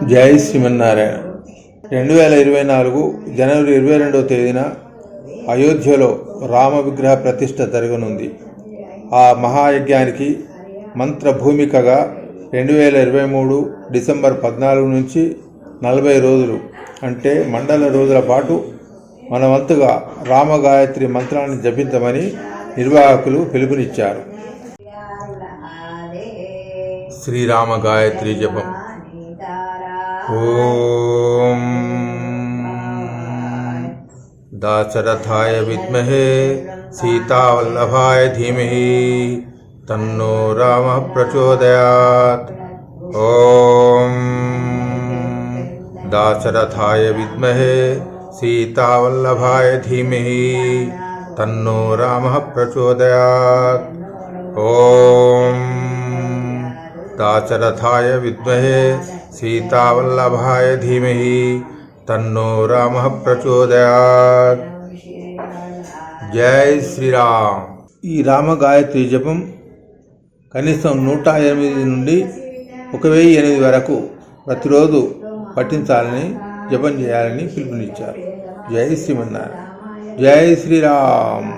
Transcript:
జై శ్రీమన్నారాయణ. 2024 జనవరి 22వ తేదీన అయోధ్యలో రామ విగ్రహ ప్రతిష్ఠ జరగనుంది. ఆ మహాయజ్ఞానికి మంత్ర భూమికగా 2023 డిసెంబర్ 14 నుంచి 40 రోజులు అంటే మండల రోజుల పాటు మన వంతుగా రామగాయత్రి మంత్రాన్ని జపించమని నిర్వాహకులు పిలుపునిచ్చారు. శ్రీరామ గాయత్రి జపం. ఓం దాశరథాయ విద్మహే సీతావల్లభాయ ధీమహి తన్నో రామ ప్రచోదయాత్. ఓం దాశరథాయ విద్మహే సీతావల్లభాయ ధీమహి తన్నో రామ ప్రచోదయాత్. ఓం దాశరథాయ విద్మహే సీతావల్లభాయ ధీమహి తన్నో రామ ప్రచోదయాత్. జై శ్రీరామ్. ఈ రామ గాయత్రి జపం కనీసం 108 నుండి 1008 వరకు ప్రతిరోజు పఠించాలని, జపం చేయాలని పిలుపునిచ్చారు. జై శ్రీమన్నారాయణ. జై శ్రీరామ్.